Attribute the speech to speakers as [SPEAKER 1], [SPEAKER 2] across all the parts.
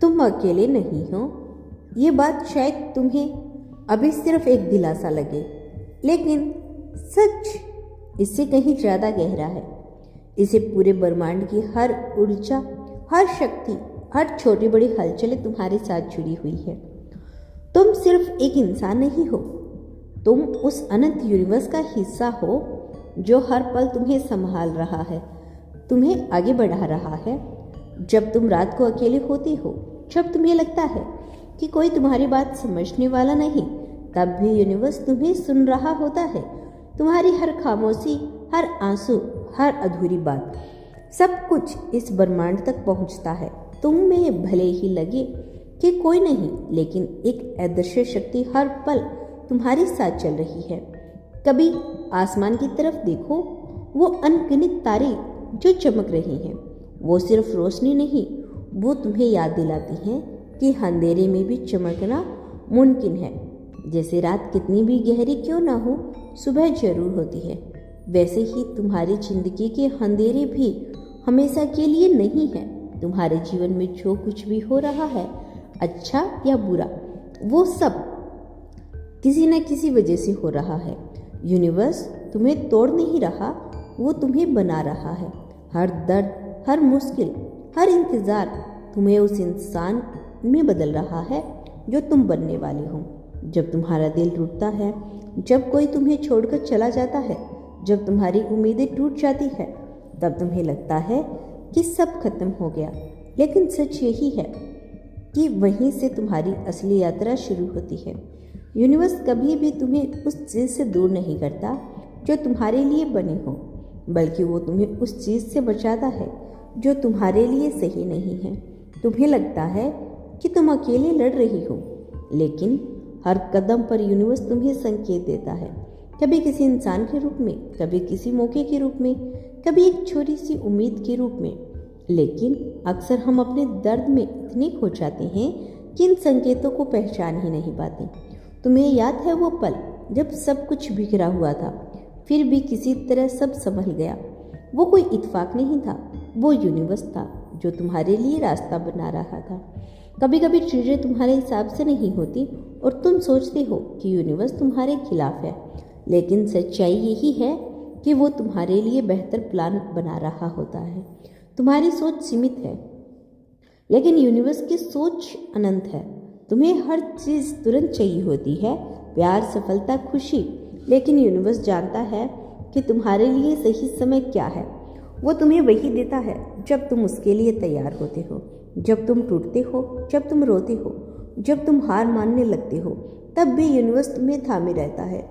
[SPEAKER 1] तुम अकेले नहीं हो। ये बात शायद तुम्हें अभी सिर्फ एक दिलासा लगे, लेकिन सच इससे कहीं ज़्यादा गहरा है। इसे पूरे ब्रह्मांड की हर ऊर्जा, हर शक्ति, हर छोटी बड़ी हलचलें तुम्हारे साथ जुड़ी हुई है। तुम सिर्फ एक इंसान नहीं हो, तुम उस अनंत यूनिवर्स का हिस्सा हो जो हर पल तुम्हें संभाल रहा है, तुम्हें आगे बढ़ा रहा है। जब तुम रात को अकेले होती हो, जब तुम्हें लगता है कि कोई तुम्हारी बात समझने वाला नहीं, तब भी यूनिवर्स तुम्हें सुन रहा होता है। तुम्हारी हर खामोशी, हर आंसू, हर अधूरी बात, सब कुछ इस ब्रह्मांड तक पहुंचता है। तुम में भले ही लगे कि कोई नहीं, लेकिन एक अदृश्य शक्ति हर पल तुम्हारे साथ चल रही है। कभी आसमान की तरफ देखो, वो अनगिनत तारे जो चमक रही हैं, वो सिर्फ रोशनी नहीं, वो तुम्हें याद दिलाती हैं कि अंधेरे में भी चमकना मुमकिन है। जैसे रात कितनी भी गहरी क्यों ना हो, सुबह जरूर होती है, वैसे ही तुम्हारी जिंदगी के अंधेरे भी हमेशा के लिए नहीं है। तुम्हारे जीवन में जो कुछ भी हो रहा है, अच्छा या बुरा, वो सब किसी न किसी वजह से हो रहा है। यूनिवर्स तुम्हें तोड़ नहीं रहा, वो तुम्हें बना रहा है। हर दर्द, हर मुश्किल, हर इंतज़ार तुम्हें उस इंसान में बदल रहा है जो तुम बनने वाले हो। जब तुम्हारा दिल टूटता है, जब कोई तुम्हें छोड़कर चला जाता है, जब तुम्हारी उम्मीदें टूट जाती है, तब तुम्हें लगता है कि सब खत्म हो गया। लेकिन सच यही है कि वहीं से तुम्हारी असली यात्रा शुरू होती है। यूनिवर्स कभी भी तुम्हें उस चीज़ से दूर नहीं करता जो तुम्हारे लिए बनी हो, बल्कि वो तुम्हें उस चीज़ से बचाता है जो तुम्हारे लिए सही नहीं है। तुम्हें लगता है कि तुम अकेले लड़ रही हो, लेकिन हर कदम पर यूनिवर्स तुम्हें संकेत देता है। कभी किसी इंसान के रूप में, कभी किसी मौके के रूप में, कभी एक छोटी सी उम्मीद के रूप में। लेकिन अक्सर हम अपने दर्द में इतने खो जाते हैं कि इन संकेतों को पहचान ही नहीं पाते। तुम्हें याद है वो पल जब सब कुछ बिखरा हुआ था, फिर भी किसी तरह सब संभल गया? वो कोई इत्तेफाक नहीं था, वो यूनिवर्स था जो तुम्हारे लिए रास्ता बना रहा था। कभी कभी चीज़ें तुम्हारे हिसाब से नहीं होती और तुम सोचते हो कि यूनिवर्स तुम्हारे खिलाफ है, लेकिन सच्चाई यही है कि वो तुम्हारे लिए बेहतर प्लान बना रहा होता है। तुम्हारी सोच सीमित है, लेकिन यूनिवर्स की सोच अनंत है। तुम्हें हर चीज़ तुरंत चाहिए होती है, प्यार, सफलता, खुशी, लेकिन यूनिवर्स जानता है कि तुम्हारे लिए सही समय क्या है। वो तुम्हें वही देता है जब तुम उसके लिए तैयार होते हो, जब तुम टूटते हो, जब तुम रोते हो, जब तुम हार मानने लगते हो, तब भी यूनिवर्स तुम्हें थामे रहता है।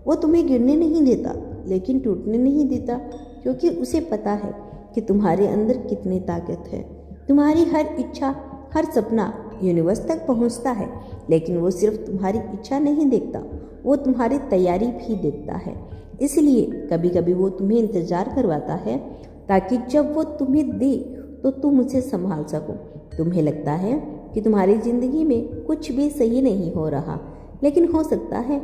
[SPEAKER 1] वो तुम्हें गिरने नहीं देता, लेकिन टूटने नहीं देता, क्योंकि उसे पता है कि तुम्हारे अंदर कितनी ताकत है। तुम्हारी हर इच्छा, हर सपना यूनिवर्स तक पहुंचता है, लेकिन वो सिर्फ तुम्हारी इच्छा नहीं देखता, वो तुम्हारी तैयारी भी देखता है। इसलिए कभी कभी वो तुम्हें इंतजार करवाता है, ताकि जब वो तुम्हें दे तो तुम उसे संभाल सको। तुम्हें लगता है कि तुम्हारी ज़िंदगी में कुछ भी सही नहीं हो रहा, लेकिन हो सकता है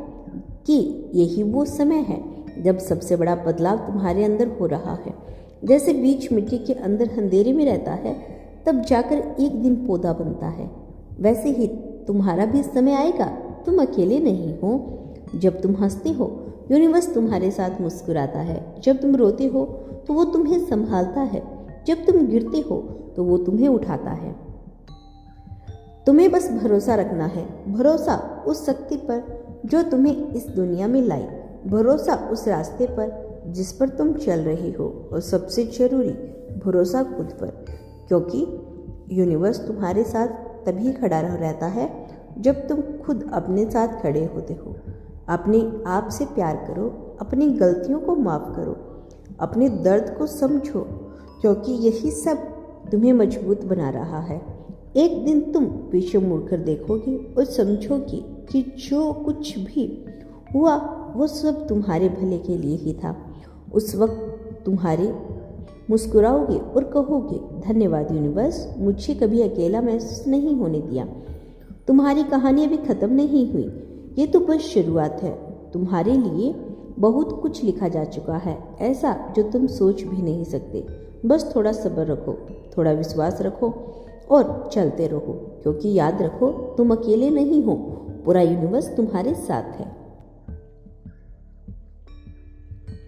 [SPEAKER 1] कि यही वो समय है जब सबसे बड़ा बदलाव तुम्हारे अंदर हो रहा है। जैसे बीज मिट्टी के अंदर अंधेरे में रहता है, तब जाकर एक दिन पौधा बनता है, वैसे ही तुम्हारा भी समय आएगा। तुम अकेले नहीं हो। जब तुम हंसते हो, यूनिवर्स तुम्हारे साथ मुस्कुराता है। जब तुम रोते हो तो वो तुम्हें संभालता है। जब तुम गिरते हो तो वो तुम्हें उठाता है। तुम्हें बस भरोसा रखना है, भरोसा उस शक्ति पर जो तुम्हें इस दुनिया में लाई, भरोसा उस रास्ते पर जिस पर तुम चल रही हो, और सबसे जरूरी भरोसा खुद पर, क्योंकि यूनिवर्स तुम्हारे साथ तभी खड़ा रहता है जब तुम खुद अपने साथ खड़े होते हो। अपने आप से प्यार करो, अपनी गलतियों को माफ़ करो, अपने दर्द को समझो, क्योंकि यही सब तुम्हें मजबूत बना रहा है। एक दिन तुम पीछे मुड़कर देखोगे और समझोगे कि जो कुछ भी हुआ वो सब तुम्हारे भले के लिए ही था। उस वक्त तुम्हारे मुस्कुराओगे और कहोगे, धन्यवाद यूनिवर्स, मुझे कभी अकेला महसूस नहीं होने दिया। तुम्हारी कहानी अभी ख़त्म नहीं हुई, ये तो बस शुरुआत है। तुम्हारे लिए बहुत कुछ लिखा जा चुका है, ऐसा जो तुम सोच भी नहीं सकते। बस थोड़ा सब्र रखो, थोड़ा विश्वास रखो और चलते रहो, क्योंकि याद रखो तुम अकेले नहीं हो, पूरा यूनिवर्स तुम्हारे साथ है।